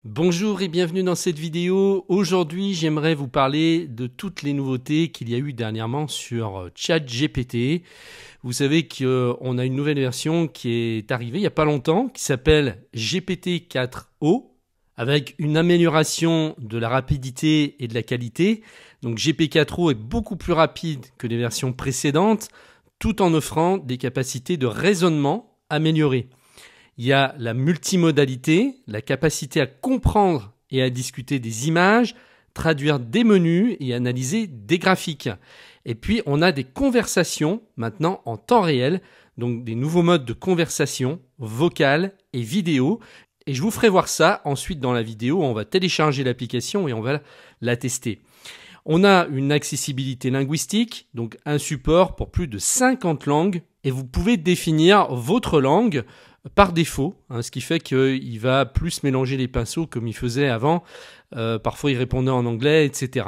Bonjour et bienvenue dans cette vidéo. Aujourd'hui, j'aimerais vous parler de toutes les nouveautés qu'il y a eu dernièrement sur ChatGPT. Vous savez qu'on a une nouvelle version qui est arrivée il n'y a pas longtemps, qui s'appelle GPT-4o, avec une amélioration de la rapidité et de la qualité. Donc GPT-4o est beaucoup plus rapide que les versions précédentes, tout en offrant des capacités de raisonnement améliorées. Il y a la multimodalité, la capacité à comprendre et à discuter des images, traduire des menus et analyser des graphiques. Et puis, on a des conversations maintenant en temps réel, donc des nouveaux modes de conversation, vocale et vidéo. Et je vous ferai voir ça ensuite dans la vidéo. On va télécharger l'application et on va la tester. On a une accessibilité linguistique, donc un support pour plus de 50 langues. Et vous pouvez définir votre langue par défaut, ce qui fait qu'il va plus mélanger les pinceaux comme il faisait avant. Parfois, il répondait en anglais, etc.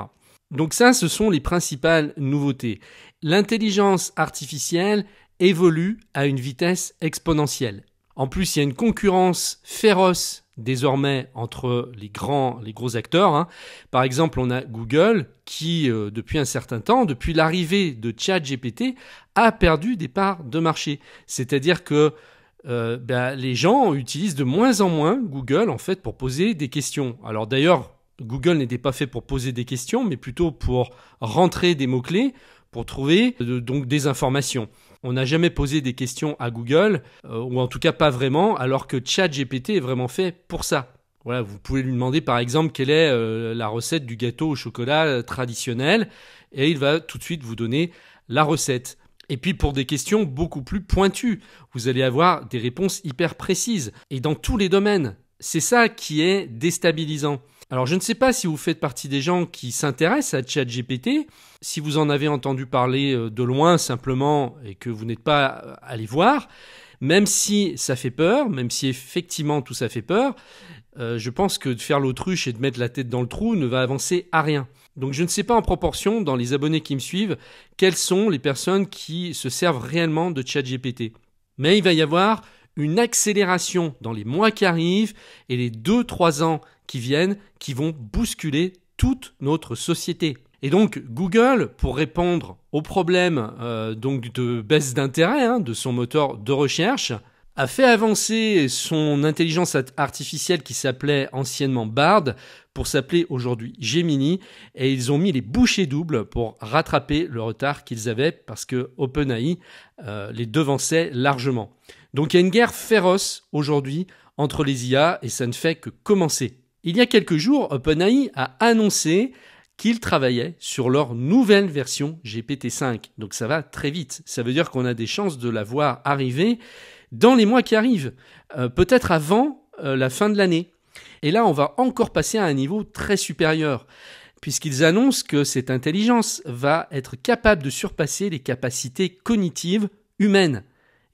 Donc ça, ce sont les principales nouveautés. L'intelligence artificielle évolue à une vitesse exponentielle. En plus, il y a une concurrence féroce désormais entre les gros acteurs. Par exemple, on a Google qui, depuis un certain temps, depuis l'arrivée de ChatGPT, a perdu des parts de marché. C'est-à-dire que les gens utilisent de moins en moins Google en fait pour poser des questions. Alors d'ailleurs, Google n'était pas fait pour poser des questions, mais plutôt pour rentrer des mots-clés, pour trouver donc des informations. On n'a jamais posé des questions à Google, ou en tout cas pas vraiment, alors que ChatGPT est vraiment fait pour ça. Voilà, vous pouvez lui demander par exemple quelle est la recette du gâteau au chocolat traditionnel, et il va tout de suite vous donner la recette. Et puis pour des questions beaucoup plus pointues, vous allez avoir des réponses hyper précises et dans tous les domaines. C'est ça qui est déstabilisant. Alors je ne sais pas si vous faites partie des gens qui s'intéressent à ChatGPT, si vous en avez entendu parler de loin simplement et que vous n'êtes pas allé voir, même si ça fait peur, même si effectivement tout ça fait peur, je pense que de faire l'autruche et de mettre la tête dans le trou ne va avancer à rien. Donc je ne sais pas en proportion, dans les abonnés qui me suivent, quelles sont les personnes qui se servent réellement de ChatGPT. Mais il va y avoir une accélération dans les mois qui arrivent et les 2-3 ans qui viennent qui vont bousculer toute notre société. Et donc Google, pour répondre aux problèmes donc de baisse d'intérêt de son moteur de recherche, a fait avancer son intelligence artificielle qui s'appelait anciennement Bard pour s'appeler aujourd'hui Gemini, et ils ont mis les bouchées doubles pour rattraper le retard qu'ils avaient parce que OpenAI les devançait largement. Donc il y a une guerre féroce aujourd'hui entre les IA et ça ne fait que commencer. Il y a quelques jours, OpenAI a annoncé qu'ils travaillaient sur leur nouvelle version GPT-5. Donc ça va très vite. Ça veut dire qu'on a des chances de la voir arriver dans les mois qui arrivent, peut-être avant la fin de l'année. Et là, on va encore passer à un niveau très supérieur, puisqu'ils annoncent que cette intelligence va être capable de surpasser les capacités cognitives humaines.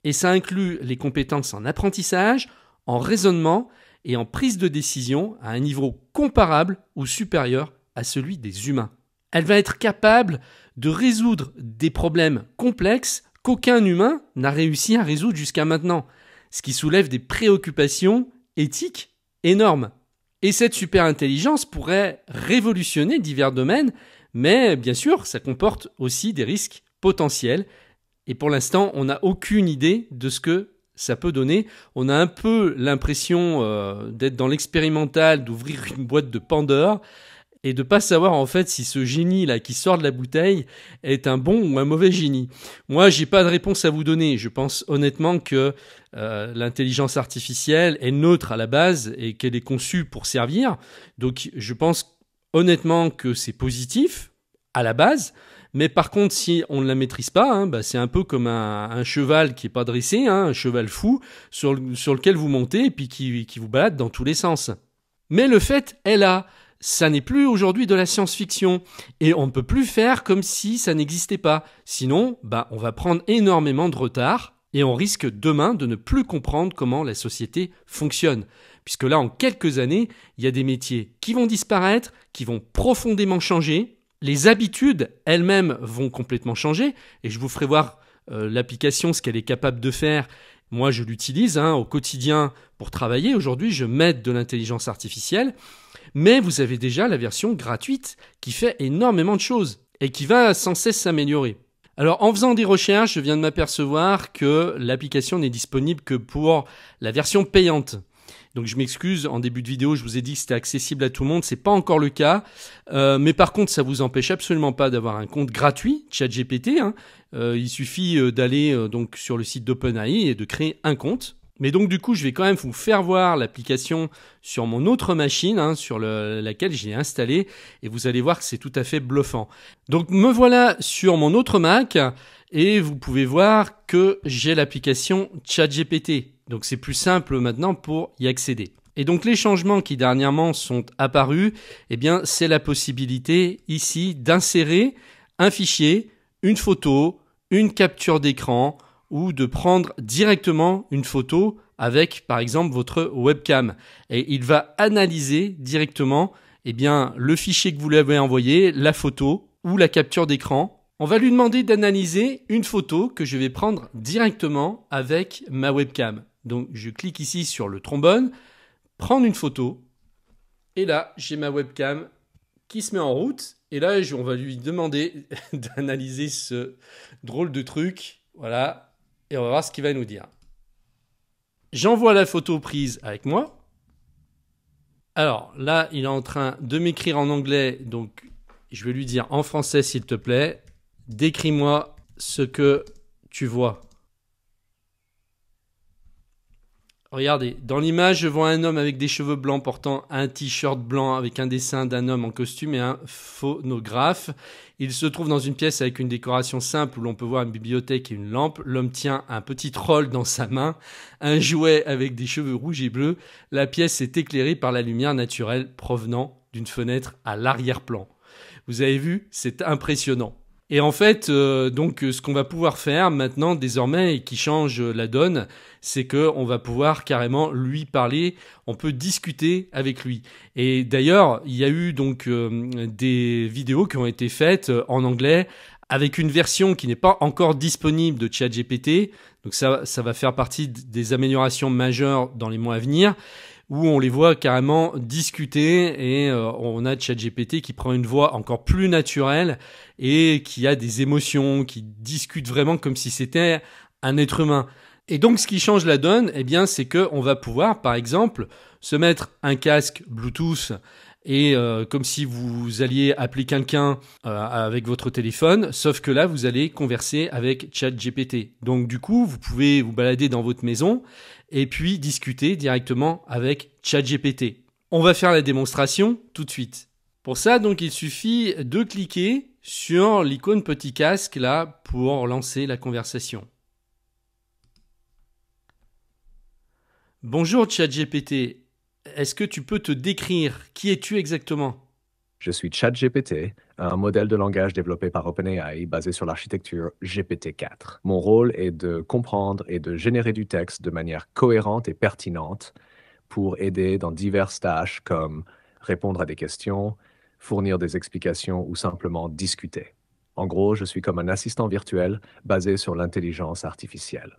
Et ça inclut les compétences en apprentissage, en raisonnement et en prise de décision à un niveau comparable ou supérieur à celui des humains. Elle va être capable de résoudre des problèmes complexes qu'aucun humain n'a réussi à résoudre jusqu'à maintenant, ce qui soulève des préoccupations éthiques énormes. Et cette super intelligence pourrait révolutionner divers domaines, mais bien sûr, ça comporte aussi des risques potentiels. Et pour l'instant, on n'a aucune idée de ce que ça peut donner. On a un peu l'impression d'être dans l'expérimental, d'ouvrir une boîte de Pandore, et de pas savoir en fait si ce génie là qui sort de la bouteille est un bon ou un mauvais génie. Moi, j'ai pas de réponse à vous donner. Je pense honnêtement que l'intelligence artificielle est neutre à la base et qu'elle est conçue pour servir. Donc, je pense honnêtement que c'est positif à la base. Mais par contre, si on ne la maîtrise pas, c'est un peu comme un cheval qui est pas dressé, un cheval fou sur lequel vous montez et puis qui vous balade dans tous les sens. Mais le fait est là. Ça n'est plus aujourd'hui de la science-fiction et on ne peut plus faire comme si ça n'existait pas. Sinon, on va prendre énormément de retard et on risque demain de ne plus comprendre comment la société fonctionne. Puisque là, en quelques années, il y a des métiers qui vont disparaître, qui vont profondément changer. Les habitudes elles-mêmes vont complètement changer et je vous ferai voir l'application, ce qu'elle est capable de faire Moi, je l'utilise au quotidien pour travailler. Aujourd'hui, je m'aide de l'intelligence artificielle. Mais vous avez déjà la version gratuite qui fait énormément de choses et qui va sans cesse s'améliorer. Alors, en faisant des recherches, je viens de m'apercevoir que l'application n'est disponible que pour la version payante. Donc je m'excuse, en début de vidéo, je vous ai dit que c'était accessible à tout le monde, c'est pas encore le cas. Mais par contre, ça vous empêche absolument pas d'avoir un compte gratuit, ChatGPT. Il suffit d'aller donc sur le site d'OpenAI et de créer un compte. Mais donc du coup, je vais quand même vous faire voir l'application sur mon autre machine, sur laquelle j'ai installé, et vous allez voir que c'est tout à fait bluffant. Donc me voilà sur mon autre Mac, et vous pouvez voir que j'ai l'application ChatGPT. Donc c'est plus simple maintenant pour y accéder. Et donc les changements qui dernièrement sont apparus, c'est la possibilité ici d'insérer un fichier, une photo, une capture d'écran, ou de prendre directement une photo avec, par exemple, votre webcam. Et il va analyser directement le fichier que vous lui avez envoyé, la photo ou la capture d'écran. On va lui demander d'analyser une photo que je vais prendre directement avec ma webcam. Donc, je clique ici sur le trombone, prendre une photo. Et là, j'ai ma webcam qui se met en route. Et là, on va lui demander d'analyser ce drôle de truc. Voilà. Et on va voir ce qu'il va nous dire. J'envoie la photo prise avec moi. Alors là, il est en train de m'écrire en anglais, donc je vais lui dire en français s'il te plaît, décris-moi ce que tu vois. Regardez, dans l'image, je vois un homme avec des cheveux blancs portant un t-shirt blanc avec un dessin d'un homme en costume et un phonographe. Il se trouve dans une pièce avec une décoration simple où l'on peut voir une bibliothèque et une lampe. L'homme tient un petit troll dans sa main, un jouet avec des cheveux rouges et bleus. La pièce est éclairée par la lumière naturelle provenant d'une fenêtre à l'arrière-plan. Vous avez vu, c'est impressionnant. Et en fait, donc, ce qu'on va pouvoir faire maintenant, désormais, et qui change la donne, c'est que on va pouvoir carrément lui parler. On peut discuter avec lui. Et d'ailleurs, il y a eu donc des vidéos qui ont été faites en anglais avec une version qui n'est pas encore disponible de ChatGPT. Donc ça va faire partie des améliorations majeures dans les mois à venir, où on les voit carrément discuter et on a ChatGPT qui prend une voix encore plus naturelle et qui a des émotions, qui discute vraiment comme si c'était un être humain. Et donc ce qui change la donne, c'est que on va pouvoir, par exemple, se mettre un casque Bluetooth et comme si vous alliez appeler quelqu'un avec votre téléphone, sauf que là, vous allez converser avec ChatGPT. Donc du coup, vous pouvez vous balader dans votre maison et puis discuter directement avec ChatGPT. On va faire la démonstration tout de suite. Pour ça, donc, il suffit de cliquer sur l'icône petit casque là pour lancer la conversation. Bonjour ChatGPT, est-ce que tu peux te décrire? Qui es-tu exactement? Je suis ChatGPT, un modèle de langage développé par OpenAI basé sur l'architecture GPT-4. Mon rôle est de comprendre et de générer du texte de manière cohérente et pertinente pour aider dans diverses tâches comme répondre à des questions, fournir des explications ou simplement discuter. En gros, je suis comme un assistant virtuel basé sur l'intelligence artificielle.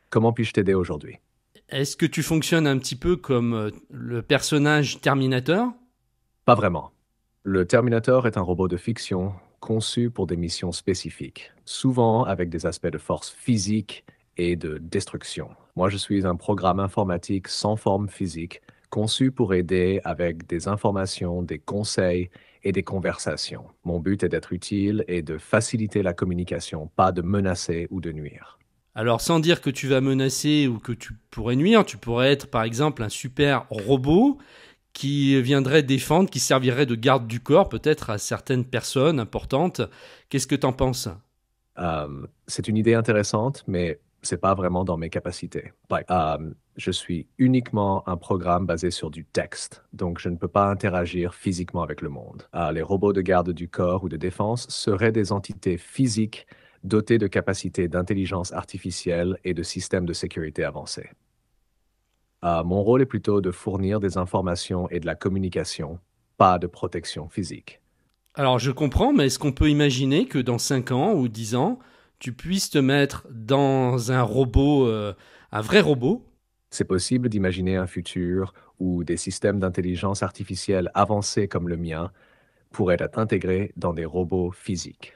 Comment puis-je t'aider aujourd'hui? Est-ce que tu fonctionnes un petit peu comme le personnage Terminator? Pas vraiment. Le Terminator est un robot de fiction conçu pour des missions spécifiques, souvent avec des aspects de force physique et de destruction. Moi, je suis un programme informatique sans forme physique, conçu pour aider avec des informations, des conseils et des conversations. Mon but est d'être utile et de faciliter la communication, pas de menacer ou de nuire. Alors sans dire que tu vas menacer ou que tu pourrais nuire, tu pourrais être par exemple un super robot qui viendrait défendre, qui servirait de garde du corps peut-être à certaines personnes importantes. Qu'est-ce que tu en penses? C'est une idée intéressante, mais c'est pas vraiment dans mes capacités. Je suis uniquement un programme basé sur du texte, donc je ne peux pas interagir physiquement avec le monde. Les robots de garde du corps ou de défense seraient des entités physiques dotées de capacités d'intelligence artificielle et de systèmes de sécurité avancés. Mon rôle est plutôt de fournir des informations et de la communication, pas de protection physique. Alors je comprends, mais est-ce qu'on peut imaginer que dans 5 ans ou 10 ans, tu puisses te mettre dans un robot un vrai robot. C'est possible d'imaginer un futur où des systèmes d'intelligence artificielle avancés comme le mien pourraient être intégrés dans des robots physiques.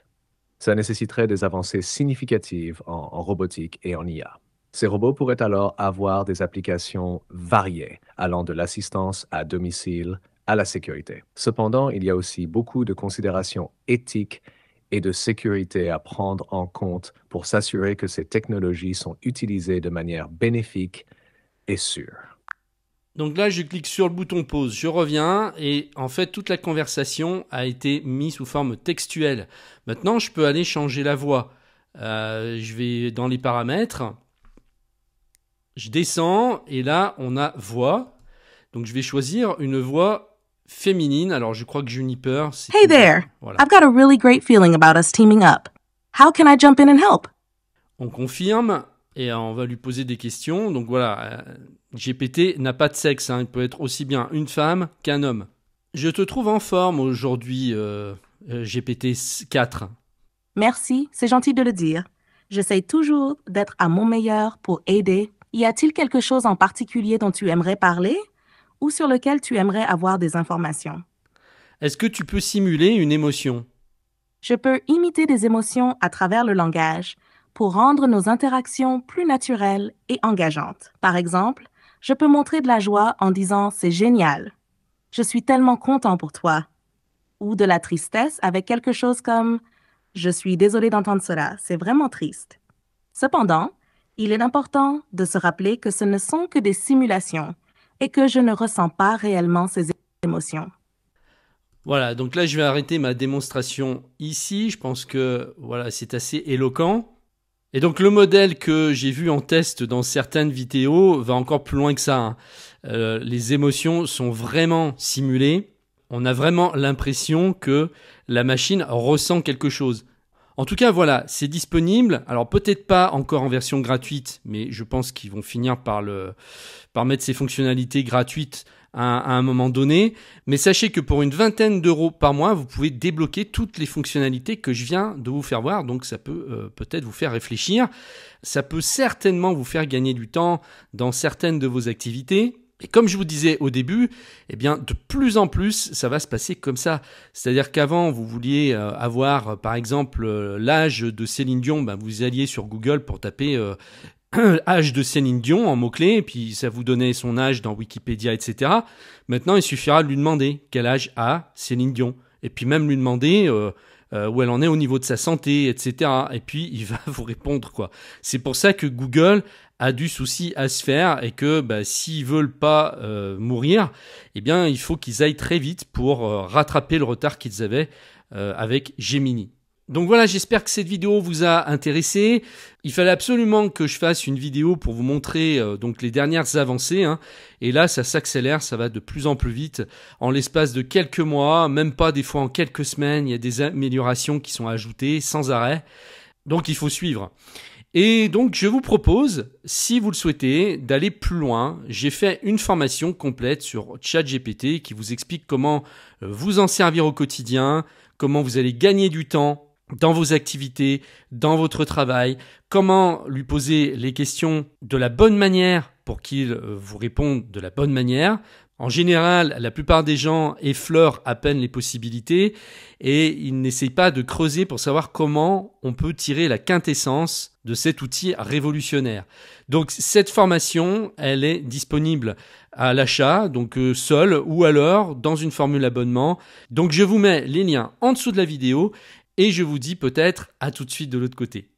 Ça nécessiterait des avancées significatives en robotique et en IA. Ces robots pourraient alors avoir des applications variées, allant de l'assistance à domicile à la sécurité. Cependant, il y a aussi beaucoup de considérations éthiques et de sécurité à prendre en compte pour s'assurer que ces technologies sont utilisées de manière bénéfique et sûre. Donc là, je clique sur le bouton pause, je reviens et en fait, toute la conversation a été mise sous forme textuelle. Maintenant, je peux aller changer la voix. Je vais dans les paramètres, je descends et là, on a voix. Donc, je vais choisir une voix féminine. Alors, je crois que Juniper, c'est... Hey there, Voilà. I've got a really great feeling about us teaming up. How can I jump in and help? On confirme et on va lui poser des questions. Donc voilà, GPT n'a pas de sexe, hein. Il peut être aussi bien une femme qu'un homme. Je te trouve en forme aujourd'hui, GPT-4. Merci, c'est gentil de le dire. J'essaie toujours d'être à mon meilleur pour aider. Y a-t-il quelque chose en particulier dont tu aimerais parler ou sur lequel tu aimerais avoir des informations? Est-ce que tu peux simuler une émotion? Je peux imiter des émotions à travers le langage pour rendre nos interactions plus naturelles et engageantes. Par exemple, je peux montrer de la joie en disant « c'est génial »,« je suis tellement content pour toi » ou de la tristesse avec quelque chose comme « je suis désolé d'entendre cela, c'est vraiment triste ». Cependant, il est important de se rappeler que ce ne sont que des simulations et que je ne ressens pas réellement ces émotions. Voilà, donc là je vais arrêter ma démonstration ici. Je pense que voilà, c'est assez éloquent. Et donc le modèle que j'ai vu en test dans certaines vidéos va encore plus loin que ça, hein. Les émotions sont vraiment simulées. On a vraiment l'impression que la machine ressent quelque chose. En tout cas, voilà, c'est disponible. Alors peut-être pas encore en version gratuite, mais je pense qu'ils vont finir par mettre ces fonctionnalités gratuites à un moment donné. Mais sachez que pour une vingtaine d'euros par mois, vous pouvez débloquer toutes les fonctionnalités que je viens de vous faire voir. Donc ça peut peut-être vous faire réfléchir. Ça peut certainement vous faire gagner du temps dans certaines de vos activités. Et comme je vous disais au début, eh bien, de plus en plus, ça va se passer comme ça. C'est-à-dire qu'avant, vous vouliez avoir, par exemple, l'âge de Céline Dion, ben, vous alliez sur Google pour taper âge de Céline Dion en mots-clés, et puis ça vous donnait son âge dans Wikipédia, etc. Maintenant, il suffira de lui demander quel âge a Céline Dion. Et puis même lui demander où elle en est au niveau de sa santé, etc. Et puis, il va vous répondre, quoi. C'est pour ça que Google a du souci à se faire et que bah, s'ils veulent pas mourir, eh bien, il faut qu'ils aillent très vite pour rattraper le retard qu'ils avaient avec Gemini. Donc voilà, j'espère que cette vidéo vous a intéressé. Il fallait absolument que je fasse une vidéo pour vous montrer donc les dernières avancées, hein. Et là, ça s'accélère, ça va de plus en plus vite. En l'espace de quelques mois, même pas des fois en quelques semaines, il y a des améliorations qui sont ajoutées sans arrêt. Donc il faut suivre. Et donc je vous propose, si vous le souhaitez, d'aller plus loin. J'ai fait une formation complète sur ChatGPT qui vous explique comment vous en servir au quotidien, comment vous allez gagner du temps dans vos activités, dans votre travail, comment lui poser les questions de la bonne manière pour qu'il vous réponde de la bonne manière. En général, la plupart des gens effleurent à peine les possibilités et ils n'essayent pas de creuser pour savoir comment on peut tirer la quintessence de cet outil révolutionnaire. Donc cette formation, elle est disponible à l'achat, donc seule ou alors dans une formule abonnement. Donc je vous mets les liens en dessous de la vidéo et je vous dis peut-être à tout de suite de l'autre côté.